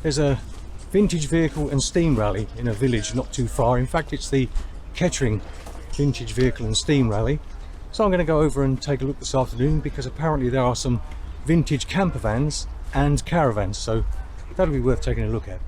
There's a vintage vehicle and steam rally in a village not too far. In fact, it's the Kettering vintage vehicle and steam rally. So I'm going to go over and take a look this afternoon, because apparently there are some vintage campervans and caravans, so that'll be worth taking a look at.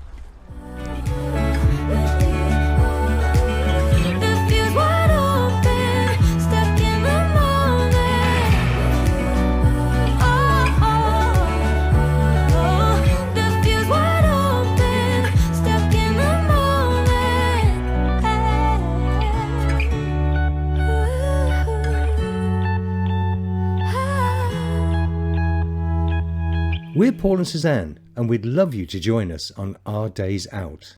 We're Paul and Suzanne, and we'd love you to join us on our days out.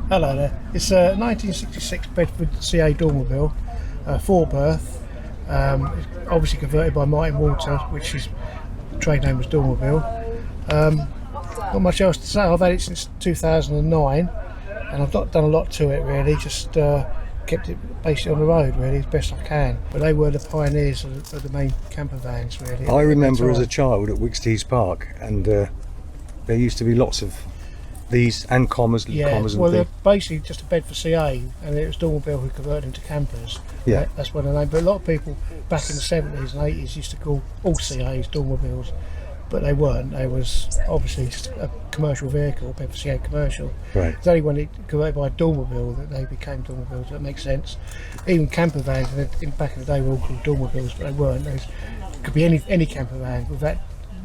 Hello there. It's a 1966 Bedford CA dormerville, 4-berth, obviously converted by Martin Walter, which his trade name was dormerville. Not much else to say. I've had it since 2009, and I've not done a lot to it really, just kept it basically on the road really as best I can. But they were the pioneers of the main camper vans really. I remember as a child at Wicksteeds Park, and there used to be lots of these and commas, and well, they're basically just a Bedford CA, and it was dormerville who converted into campers. Yeah, that's what the name. But a lot of people back in the 70s and 80s used to call all CAs dormervilles, but they weren't. They was obviously just a commercial vehicle, Bedford CA commercial. Right. It's only when it converted by a dormerville that they became dormervilles. That makes sense. Even camper vans, back in the day, were all called dormervilles, but they weren't. It could be any camper van with that.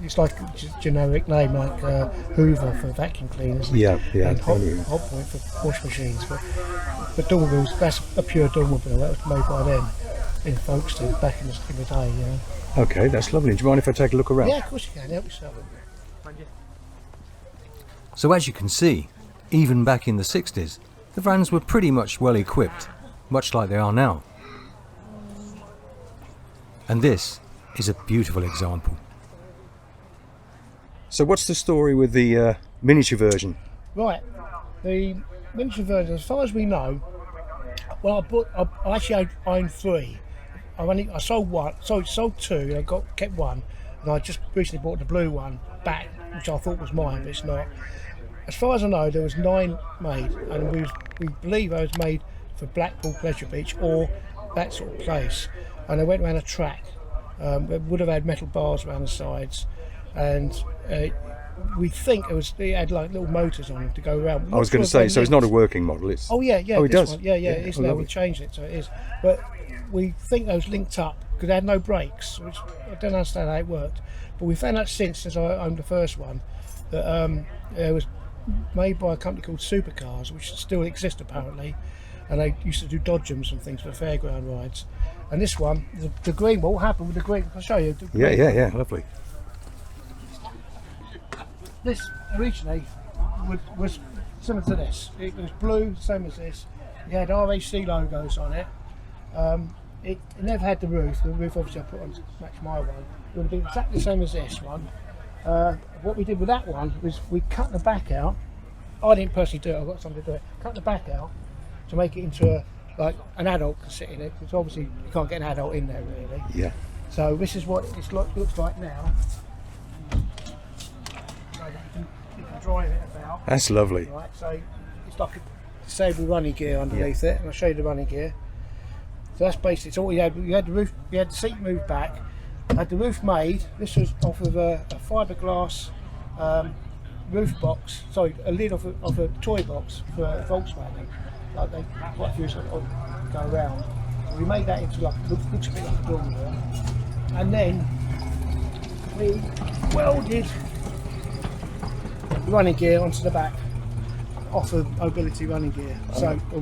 It's like a generic name, like Hoover for vacuum cleaners, and Hot Point for wash machines. But dormervilles, that's a pure dormerville. That was made by them in Folkestone back in the day, you know. Okay, that's lovely. Do you mind if I take a look around? Yeah, of course you can. Help yourself. So as you can see, even back in the 60s, the vans were pretty much well equipped, much like they are now. And this is a beautiful example. So what's the story with the miniature version? Right, the miniature version, as far as we know, well, I actually owned 3. I sold one, sold 2, and I kept one, and I just recently bought the blue one back, which I thought was mine, but it's not. As far as I know, there was 9 made, and we believe I was made for Blackpool, Pleasure Beach, or that sort of place. And I went around a track. It would have had metal bars around the sides, and we think it had like little motors on it to go around. I was going to say, so it's not a working model. It's oh yeah, it does. One, yeah, it is now. We changed it, so it is. But we think those linked up because they had no brakes, which I don't understand how it worked. But we found out since I owned the first one, that it was made by a company called Supercars, which still exists apparently, and they used to do dodgems and things for fairground rides. And this one, the green one, what happened with the green? I'll show you. Yeah, lovely. This originally was similar to this. It was blue, same as this. It had RAC logos on it. It never had the roof. The roof obviously I put on to match my one. It would have been exactly the same as this one. What we did with that one was we cut the back out. I didn't personally do it, I got someone to do it. Cut the back out to make it into like an adult can sit in it, because obviously you can't get an adult in there really. Yeah. So this is what it looks like now. So you can drive it about. That's lovely. Right, so it's like a disabled running gear underneath it, and I'll show you the running gear. So that's basically, so what you had the roof, you had the seat moved back, Had the roof made. This was off of a fiberglass roof box. Sorry, a lid of a toy box for a Volkswagen. Like they quite a few sort of go around. So we made that into like looks a bit like a dormerville. And then we welded the running gear onto the back off a mobility running gear, so a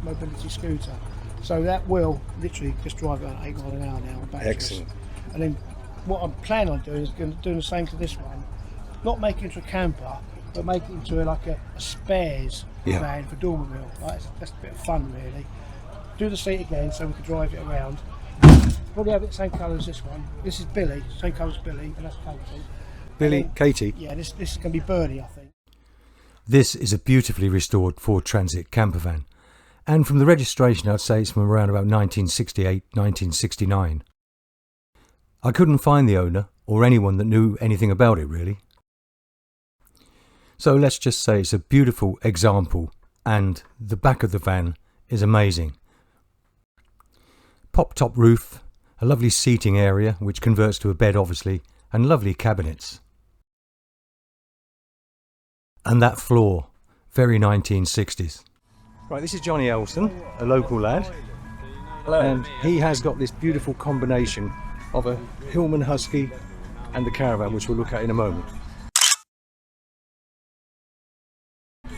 mobility scooter. So that will literally just drive about 8 miles an hour now. Excellent. And then what I'm planning on doing is doing the same to this one, not make it into a camper, but make it into like a spares van for dormerville. Right? That's a bit of fun, really. Do the seat again so we can drive it around. Probably have it the same colour as this one. This is Billy, same colour as Billy, and that's Katie. Katie. Yeah, this is going to be Bernie, I think. This is a beautifully restored Ford Transit campervan, and from the registration I'd say it's from around about 1968, 1969. I couldn't find the owner or anyone that knew anything about it really. So let's just say it's a beautiful example, and the back of the van is amazing. Pop top roof, a lovely seating area which converts to a bed obviously, and lovely cabinets. And that floor, very 1960s. Right, this is Johnny Elston, a local lad. Hello. And he has got this beautiful combination of a Hillman Husky and the Caravan, which we'll look at in a moment.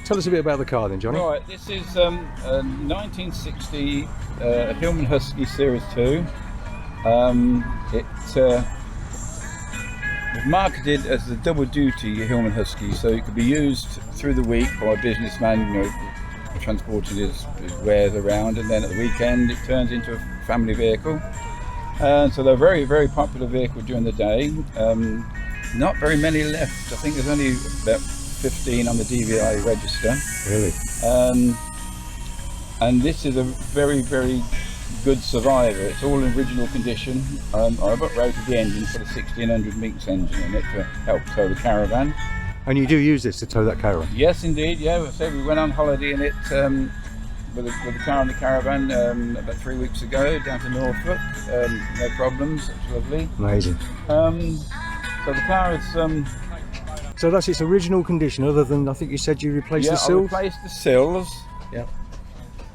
Tell us a bit about the car then, Johnny. Right, this is a 1960 Hillman Husky Series 2. It was marketed as the double duty Hillman Husky, so it could be used through the week by a businessman, you know, transporting his wares around, and then at the weekend it turns into a family vehicle. So they're a very, very popular vehicle during the day. Not very many left. I think there's only about 15 on the DVI register. Really? And this is a very, very good survivor. It's all in original condition. I've uprated the engine, put a 1600 Minx engine in it to help tow the Caravan. And you do use this to tow that Caravan? Yes, indeed. Yeah, so we went on holiday in it with the Car and the Caravan about 3 weeks ago down to Norfolk. No problems. It's lovely. Amazing. So the car is. So that's its original condition, other than I think you said you replaced the sills? I replaced the sills. Yeah.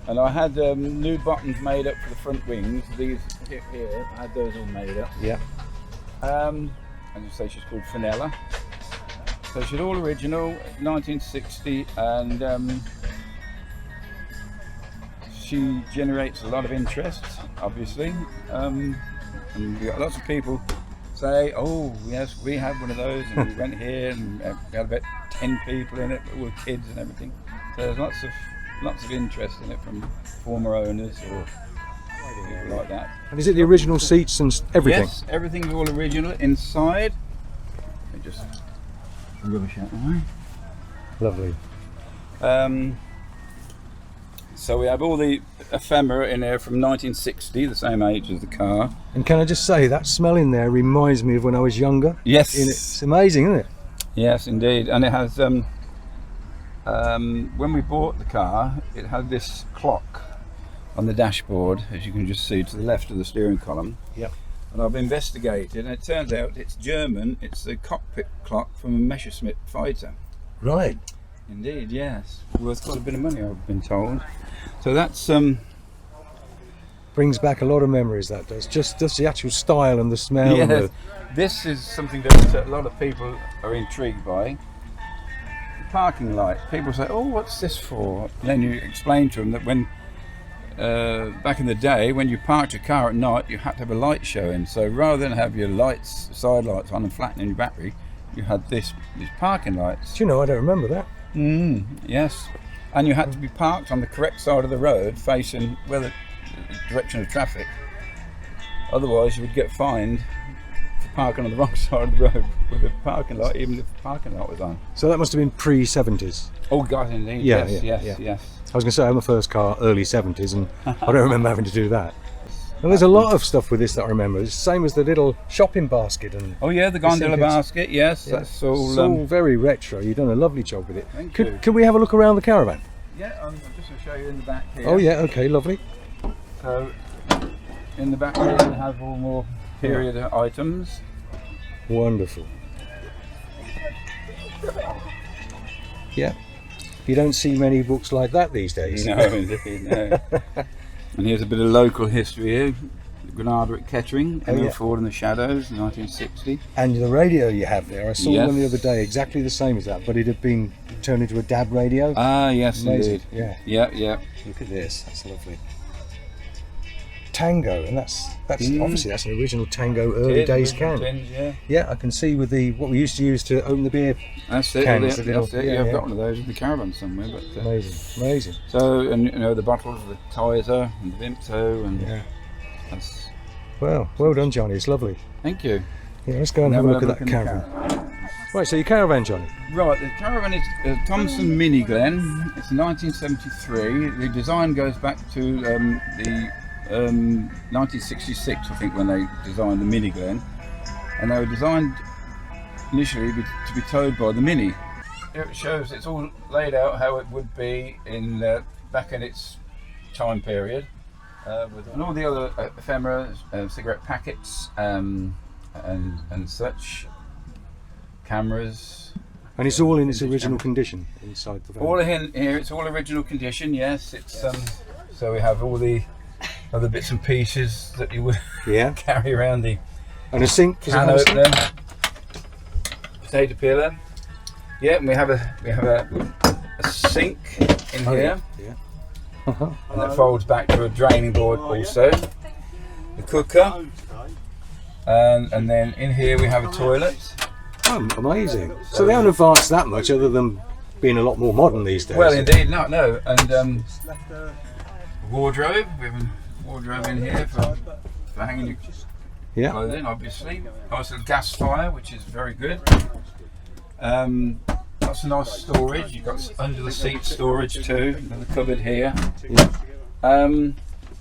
And I had new buttons made up for the front wings. These here, I had those all made up. Yeah. And you say she's called Fenella. So she's all original, 1960, and she generates a lot of interest, obviously. And we got lots of people say, "Oh, yes, we have one of those," and we went here and we had about 10 people in it, all kids and everything. So there's lots of interest in it from former owners or people like that. And is it the original seats and everything? Yes, everything's all original inside. Let me just rubbish out the way. Lovely. So we have all the ephemera in here from 1960, the same age as the car. And can I just say, that smell in there reminds me of when I was younger. Yes. It's amazing, isn't it? Yes, indeed. And it has, when we bought the car, it had this clock on the dashboard, as you can just see to the left of the steering column. Yep. And I've investigated, and it turns out it's German. It's the cockpit clock from a Messerschmitt fighter. Right. Indeed, yes. Worth quite a bit of money, I've been told. So that's Brings back a lot of memories, that does. Just the actual style and the smell. yes, And this is something that a lot of people are intrigued by. The parking light. People say, "Oh, what's this for?" And then you explain to them that when back in the day, when you parked your car at night, you had to have a light showing. So rather than have your lights, side lights on and flattening your battery, you had these parking lights. do you know, I don't remember that. Yes, and you had to be parked on the correct side of the road, facing the direction of traffic. Otherwise, you would get fined for parking on the wrong side of the road with a parking light, even if the parking light was on. So that must have been pre-70s. Oh, God, indeed. Yeah, yes, yeah, yes, yeah. yes. I was going to say, I had my first car early 70s, and I don't remember having to do that. And there's a lot of stuff with this that I remember. It's the same as the little shopping basket. And Oh, yeah, the gondola basket, yes. yeah, That's all. it's all very retro. You've done a lovely job with it. Thank you. Can we have a look around the Caravan? Yeah, I'm just going to show you in the back here. Oh yeah, okay, lovely. So, in the back here, we have all more period items. Wonderful. Yeah. You don't see many books like that these days. No, indeed, no. And here's a bit of local history here. The Granada at Kettering, Emil Ford in the Shadows, 1960. And the radio you have there, I saw Yes. one the other day, exactly the same as that, but it had been turned into a DAB radio. Ah, yes, Amazing. indeed. Yeah. Yeah, yeah. Look at this, that's lovely. Tango, and that's obviously that's an original Tango early days can. Tins, yeah. Yeah, I can see with the what we used to use to open the beer. That's it. Cans, Yeah, the little- that's it. yeah, Yeah, I've yeah. got one of those in the caravan somewhere. But Amazing. so, and you know, the bottles, the Tizer and the Vimto, and Yeah. that's. Well done, Johnny. It's lovely. Thank you. Yeah, let's go and have a look at that in the caravan. Right, so your caravan, Johnny. Right, the caravan is a Thomson Mini Glen. It's 1973. The design goes back to the 1966, I think, when they designed the Mini Glen, and they were designed initially to be towed by the Mini. Here it shows it's all laid out how it would be in back in its time period, with and all the other ephemera, cigarette packets, and such, cameras. And it's all in its original condition inside the van. All in here, it's all original condition. Yes, it's so we have all the other bits and pieces that you would carry around, the And a sink. is it can not a sink? opener, potato peeler. Yeah, and we have a sink in here, Yeah. and that folds back to a draining board also. The cooker, and then in here we have a toilet. Oh, amazing. So they haven't advanced that much, other than being a lot more modern these days. Well, indeed, no, and wardrobe. We have a wardrobe in here for hanging your clothing, obviously. Also, gas fire, which is very good. Lots of nice storage. You've got under the seat storage too. And the cupboard here.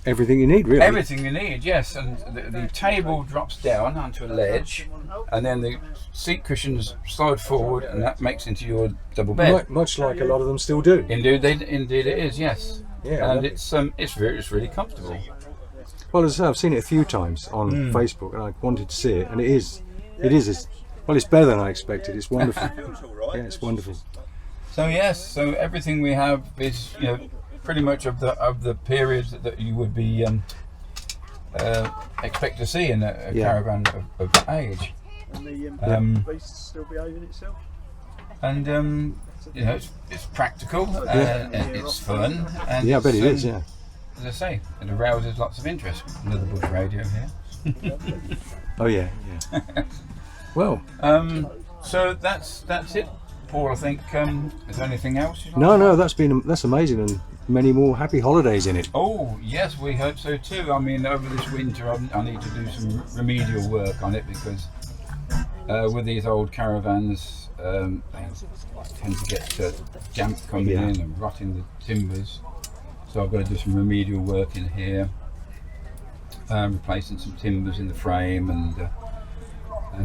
Everything you need, really. Everything you need, yes. And the table drops down onto a ledge, and then the seat cushions slide forward, and that makes into your double bed. Much like a lot of them still do. Indeed, indeed it is, yes. Yeah. And it's really comfortable. Well, as I say, I've seen it a few times on Facebook, and I wanted to see it, and it is. Well, it's better than I expected. It's wonderful. Yeah, it's wonderful. So yes, so everything we have is, you know, pretty much of the period that you would be expect to see in a caravan of age. And the beast still behaving itself? And you know, it's practical, and it's fun. And Yeah, I bet it is. Yeah. As I say, it arouses lots of interest. Another bush radio here. Oh yeah. Well. So that's it, Paul. I think. Is there anything else? No, that's amazing, and many more happy holidays in it. Oh yes, we hope so too. I mean, over this winter, I need to do some remedial work on it, because with these old caravans, they tend to get damp coming in and rotting the timbers. So I've got to do some remedial work in here, replacing some timbers in the frame and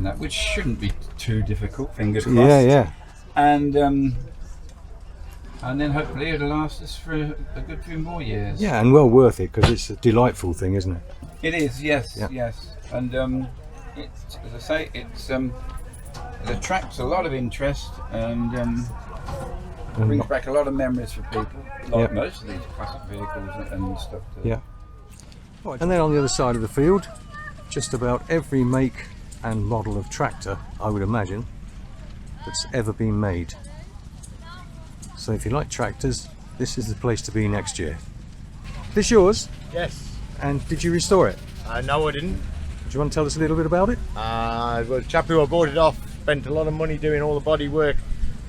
that, which shouldn't be too difficult. Fingers crossed. Yeah. And then hopefully it'll last us for a good few more years. Yeah, and well worth it, because it's a delightful thing, isn't it? It is, yes, Yeah. yes. And it's, as I say, it attracts a lot of interest, and brings back a lot of memories for people, like most of these classic vehicles and stuff. Yeah. And then on the other side of the field, just about every make and model of tractor, I would imagine, that's ever been made. So if you like tractors, this is the place to be next year. This yours? Yes. And did you restore it? No, I didn't. Do you want to tell us a little bit about it? Well, the chap who I bought it off spent a lot of money doing all the body work,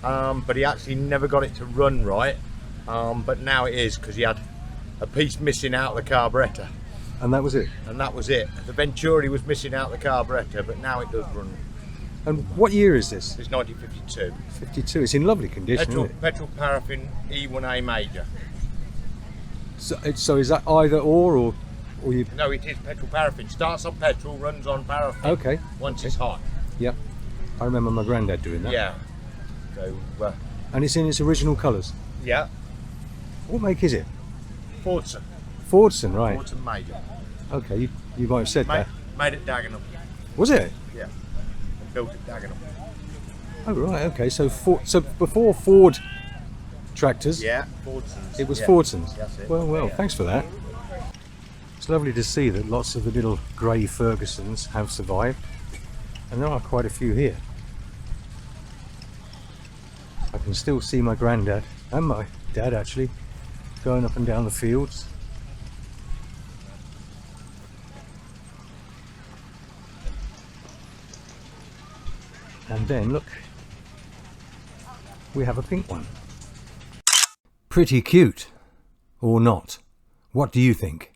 but he actually never got it to run right. But now it is, because he had a piece missing out of the carburettor. And that was it? And that was it. The Venturi was missing out the carburettor, but now it does run. And what year is this? It's 1952. 52. It's in lovely condition, isn't it? Petrol paraffin E1A major. So is that either or you? No, it is petrol paraffin. Starts on petrol, runs on paraffin. Okay. Once it's hot. Yeah. I remember my granddad doing that. Yeah. So. And it's in its original colours. Yeah. What make is it? Fordson. Fordson, right? Fordson major. Okay, you might have said that. Made at Dagenham. Was it? Yeah. Built at Dagenham. Oh right, okay. So before Ford tractors, Yeah, Fordsons. it was yeah. Fordsons. That's it. Well, Yeah. thanks for that. It's lovely to see that lots of the little grey Fergusons have survived, and there are quite a few here. I can still see my granddad, and my dad actually, going up and down the fields. And then look, we have a pink one. Pretty cute, or not? What do you think?